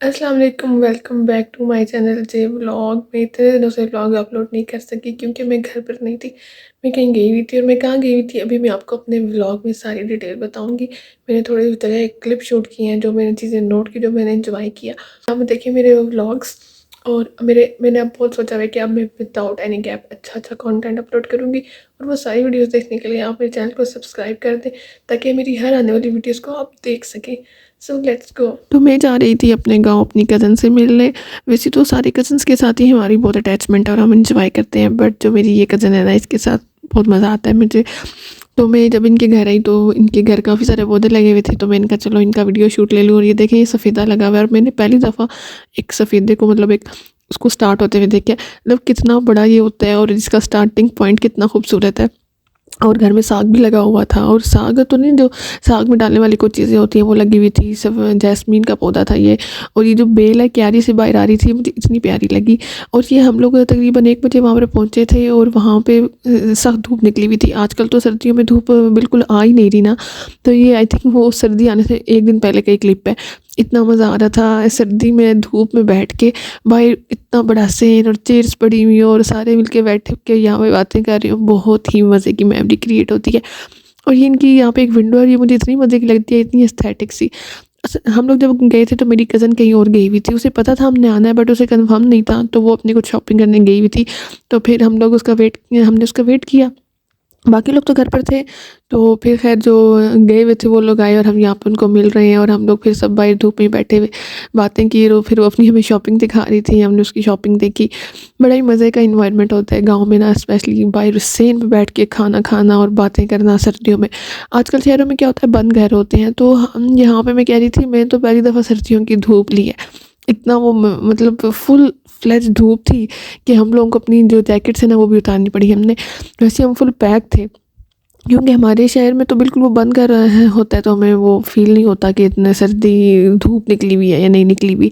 अस्सलाम वालेकुम, welcome back to my channel J vlog. मैं इतने दिनों से व्लॉग अपलोड नहीं कर सकी क्योंकि मैं घर पर नहीं थी। मैं कहीं गई हुई थी और मैं कहाँ गई हुई थी अभी मैं आपको अपने व्लॉग में सारी डिटेल बताऊंगी। मैंने थोड़ी जगह एक क्लिप शूट की हैं, जो मैंने चीज़ें नोट की, जो मैंने एंजॉय किया। अब देखिए मेरे व्लॉग्स। और मैंने अब बहुत सोचा है कि अब मैं विदाउट एनी गैप अच्छा अच्छा कंटेंट अपलोड करूँगी। और वो सारी वीडियोस देखने के लिए आप मेरे चैनल को सब्सक्राइब कर दें, ताकि मेरी हर आने वाली वीडियोस को आप देख सकें। So let's go. तो मैं जा रही थी अपने गांव अपनी कज़न से मिलने। वैसे तो सारे कज़न्स के साथ ही हमारी बहुत अटैचमेंट है और हम इंजॉय करते हैं, बट जो मेरी ये कज़न है ना, इसके साथ बहुत मज़ा आता है मुझे। तो मैं जब इनके घर आई तो इनके घर काफ़ी सारे पौधे लगे हुए थे, तो मैंने कहा चलो इनका वीडियो शूट ले लूँ। और ये देखें, ये सफ़ेदा लगा हुआ है और मैंने पहली दफ़ा एक सफ़ेदे को, मतलब एक उसको स्टार्ट होते हुए देखा। मतलब कितना बड़ा ये होता है और इसका स्टार्टिंग पॉइंट कितना खूबसूरत है। और घर में साग भी लगा हुआ था, और साग तो नहीं, जो साग में डालने वाली कुछ चीज़ें होती हैं वो लगी हुई थी। सब जैस्मीन का पौधा था ये। और ये जो बेल है क्यारी से बाहर आ रही थी, मुझे इतनी प्यारी लगी। और ये हम लोग तकरीबन 1 बजे वहाँ पर पहुँचे थे और वहाँ पे सख्त धूप निकली हुई थी। आजकल तो सर्दियों में धूप बिल्कुल आ ही नहीं रही ना। तो ये आई थिंक वो सर्दी आने से एक दिन पहले का एक क्लिप है। इतना मज़ा आ रहा था सर्दी में धूप में बैठ के। बाहर इतना बड़ा सेन और चेयर्स पड़ी हुई और सारे मिलके बैठ के यहाँ पे बातें कर रहे हो। बहुत ही मज़े की मेमोरी क्रिएट होती है। और ये इनकी यहाँ पे एक विंडो है, ये मुझे इतनी मज़े की लगती है, इतनी एस्थेटिक सी। हम लोग जब गए थे तो मेरी कज़न कहीं और गई हुई थी, उसे पता था हमने आना है बट उसे कंफर्म नहीं था, तो वो अपनी कुछ शॉपिंग करने गई हुई थी। तो फिर हमने उसका वेट किया। बाकी लोग तो घर पर थे। तो फिर खैर जो गए हुए थे वो लोग आए और हम यहाँ पे उनको मिल रहे हैं, और हम लोग फिर सब बाहर धूप में बैठे हुए बातें की। और फिर वो अपनी हमें शॉपिंग दिखा रही थी, हमने उसकी शॉपिंग देखी। बड़ा ही मज़े का इन्वायरमेंट होता है गांव में ना, स्पेशली बाहर सेन पे बैठ के खाना खाना और बातें करना सर्दियों में। आजकल शहरों में क्या होता है, बंद घर होते हैं। तो हम यहाँ पे, मैं कह रही थी, मैं तो पहली दफ़ा सर्दियों की धूप ली है। इतना वो मतलब फुल फ्लैज धूप थी कि हम लोगों को अपनी जो जैकेट्स है ना वो भी उतारनी पड़ी हमने। वैसे हम फुल पैक थे, क्योंकि हमारे शहर में तो बिल्कुल वो बंद कर रहा है होता है, तो हमें वो फील नहीं होता कि इतने सर्दी धूप निकली हुई है या नहीं निकली हुई।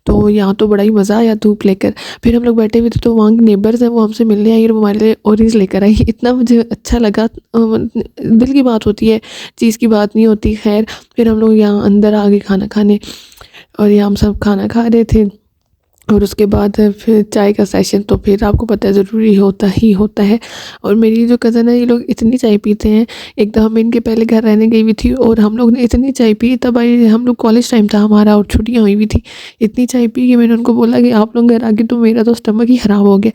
तो यहाँ तो बड़ा ही मज़ा आया धूप लेकर। फिर हम लोग बैठे हुए थे तो वहाँ के नेबर्स हैं, वो हमसे मिलने आई और वो हमारे लिए ऑरेंज लेकर आई। इतना मुझे अच्छा लगा। दिल की बात होती है, चीज़ की बात नहीं होती। खैर फिर हम लोग यहाँ अंदर आ गए खाना खाने, और यहाँ हम सब खाना खा रहे थे। और उसके बाद फिर चाय का सेशन, तो फिर आपको पता है ज़रूरी होता ही होता है। और मेरी जो कज़न है, ये लोग इतनी चाय पीते हैं। एक दफ़ा मैं इनके पहले घर रहने गई हुई थी और हम लोग ने इतनी चाय पी, तब आई हम लोग कॉलेज टाइम था हमारा और छुट्टियाँ हुई हुई थी। इतनी चाय पी कि मैंने उनको बोला कि आप लोग घर आके तो मेरा तो स्टमक ही ख़राब हो गया।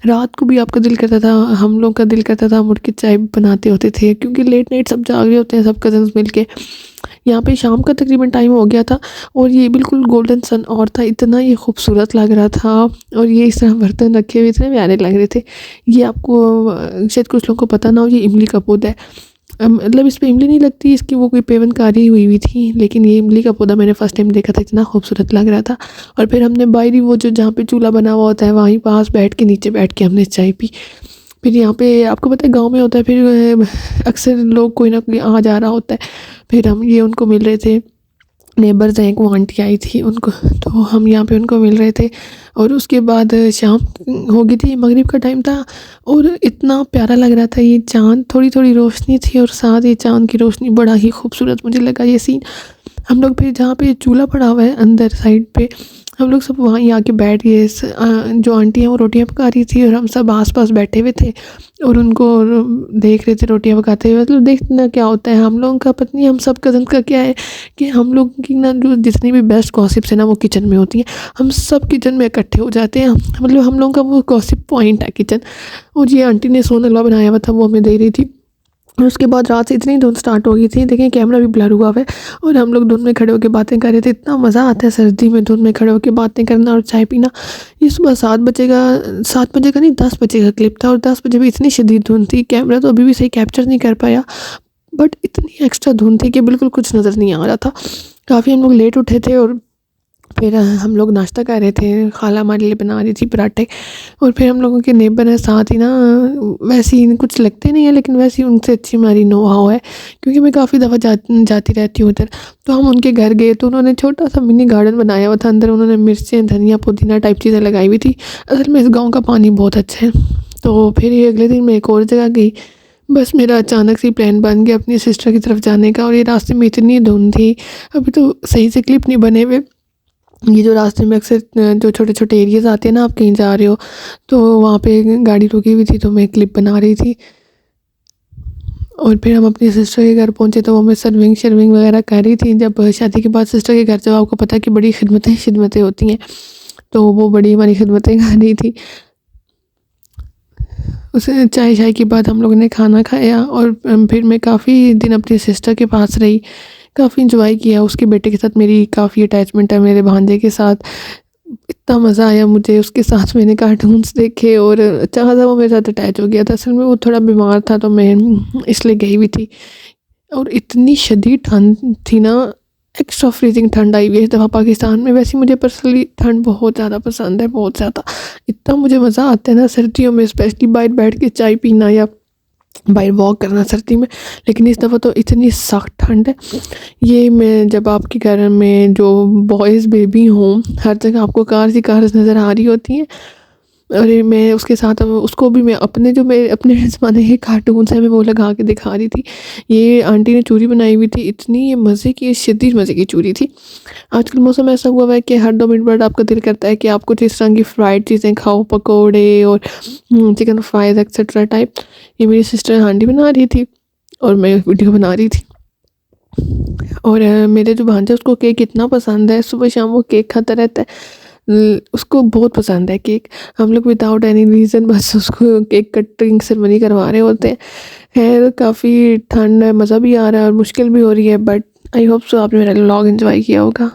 रात को भी आपका दिल करता था, हम लोग का दिल करता था, मुड़ के चाय बनाते होते थे, क्योंकि लेट नाइट सब जाग रहे होते हैं, सब कज़न्स मिल के। यहाँ पे शाम का तकरीबन टाइम हो गया था और ये बिल्कुल गोल्डन सन और था, इतना ये खूबसूरत लग रहा था। और ये इस तरह बर्तन रखे हुए इतने प्यारे लग रहे थे। ये आपको शायद कुछ लोगों को पता ना हो, ये इमली का पौधा है। मतलब इस पे इमली नहीं लगती, इसकी वो कोई पेवनकारी हुई हुई थी, लेकिन ये इमली का पौधा मैंने फर्स्ट टाइम देखा था, इतना खूबसूरत लग रहा था। और फिर हमने बाहरी वो जो जहाँ पे चूल्हा बना हुआ होता है वहीं पास बैठ के, नीचे बैठ के हमने चाय पी। फिर यहाँ पे आपको पता है गांव में होता है, फिर अक्सर लोग कोई ना कोई आ जा रहा होता है। फिर हम ये उनको मिल रहे थे, नेबर्स हैं, एक वो आंटी आई थी उनको, तो हम यहाँ पे उनको मिल रहे थे। और उसके बाद शाम हो गई थी, मगरिब का टाइम था, और इतना प्यारा लग रहा था ये चाँद। थोड़ी थोड़ी रोशनी थी और साथ ये चाँद की रोशनी, बड़ा ही खूबसूरत मुझे लगा ये सीन। हम लोग फिर जहाँ पे चूल्हा पड़ा हुआ है अंदर साइड पे, हम लोग सब वहीं आके बैठ गए। जो आंटी हैं वो रोटियां पका रही थी और हम सब आसपास बैठे हुए थे और उनको देख रहे थे रोटियां पकाते हुए। मतलब देखना क्या होता है हम लोगों का, पत्नी हम सब कज़न का क्या है कि हम लोग की ना जो जितनी भी बेस्ट गॉसिप्स है ना वो किचन में होती हैं। हम सब किचन में इकट्ठे हो जाते हैं, मतलब हम लोगों का वो गॉसिप पॉइंट है किचन। और ये आंटी ने सोन हलवा बनाया हुआ था, वो हमें दे रही थी। और उसके बाद रात से इतनी धुंध स्टार्ट हो गई थी, देखें कैमरा भी ब्लर हुआ हुआ है और हम लोग धुंध में खड़े होकर बातें कर रहे थे। इतना मज़ा आता है सर्दी में धुंध में खड़े होकर बातें करना और चाय पीना। ये सुबह 7 बजे का, 7 बजे का नहीं 10 बजे का क्लिप था, और 10 बजे भी इतनी शदीद धुंध थी, कैमरा तो अभी भी सही कैप्चर नहीं कर पाया, बट इतनी एक्स्ट्रा धुंध थी कि बिल्कुल कुछ नज़र नहीं आ रहा था। काफ़ी हम लोग लेट उठे थे और फिर हम लोग नाश्ता कर रहे थे, खाला हमारे लिए बना रही थी पराठे। और फिर हम लोगों के नेबर हैं साथ ही ना, वैसे ही कुछ लगते नहीं है लेकिन वैसे ही उनसे अच्छी हमारी नो हाव है, क्योंकि मैं काफ़ी दफ़ा जाती रहती हूँ उधर। तो हम उनके घर गए तो उन्होंने छोटा सा मिनी गार्डन बनाया हुआ था, अंदर उन्होंने मिर्चें, धनिया, पुदीना टाइप चीज़ें लगाई हुई थी। असल में इस गाँव का पानी बहुत अच्छा है। तो फिर ये अगले दिन मैं एक और जगह गई। बस मेरा अचानक से प्लान बन गया अपनी सिस्टर की तरफ जाने का, और ये रास्ते में इतनी धुंध थी, अभी तो सही से क्लिप नहीं बने हुए। ये जो रास्ते में अक्सर जो छोटे-छोटे एरियाज़ आते हैं ना, आप कहीं जा रहे हो, तो वहाँ पे गाड़ी रुकी हुई थी, तो मैं क्लिप बना रही थी। और फिर हम अपनी सिस्टर के घर पहुँचे, तो वो हमें सर्विंग-शर्विंग वगैरह कर रही थी। जब शादी के बाद सिस्टर के घर जब आपको पता है कि बड़ी खिदमतें होती हैं, तो वो बड़ी हमारी खिदमतें कर रही थी। उस चाय-शाय के बाद हम लोगों ने खाना खाया और फिर मैं काफ़ी दिन अपनी सिस्टर के पास रही। काफ़ी एन्जॉय किया, उसके बेटे के साथ मेरी काफ़ी अटैचमेंट है, मेरे भांजे के साथ। इतना मज़ा आया मुझे उसके साथ, मैंने कार्टून्स देखे और अच्छा ख़ासा वो मेरे साथ अटैच हो गया था। असल में वो थोड़ा बीमार था, तो मैं इसलिए गई हुई थी। और इतनी शदीद ठंड थी ना, एक्स्ट्रा फ्रीजिंग ठंड आई हुई है इस दफ़ा पाकिस्तान में। वैसे मुझे पर्सनली ठंड बहुत ज़्यादा पसंद है, बहुत ज़्यादा। इतना मुझे मज़ा आता है ना सर्दियों में, स्पेशली बाहर बैठ के चाय पीना या बाहर वॉक करना सर्दी में। लेकिन इस दफ़ा तो इतनी सख्त ठंड है। ये मैं जब आपके घर में जो बॉयज़ बेबी हों, हर जगह आपको कार्स ही कार्स नज़र आ रही होती हैं। अरे मैं उसके साथ अब उसको भी मैं अपने जो मेरे अपने ज़माने के कार्टून्स हैं, मैं वो लगा के दिखा रही थी। ये आंटी ने चूरी बनाई हुई थी, इतनी ये मज़े की, शदीद मज़े की चूरी थी। आजकल मौसम ऐसा हुआ हुआ है कि हर 2 मिनट बाद आपका दिल करता है कि आप कुछ इस तरह की फ्राइड चीज़ें खाओ, पकोड़े और चिकन फ्राइज़ एक्सेट्रा टाइप। ये मेरी सिस्टर हांडी बना रही थी और मैं वीडियो बना रही थी। और मेरे जो भांजा उसको केक इतना पसंद है, सुबह शाम वो केक खाता रहता है। उसको बहुत पसंद है केक। हम लोग विदाउट एनी रीज़न बस उसको केक कटिंग सेरेमनी करवा रहे होते हैं। खैर काफ़ी ठंड है, मज़ा भी आ रहा है और मुश्किल भी हो रही है, बट आई होप सो आपने मेरा व्लॉग एन्जॉय किया होगा।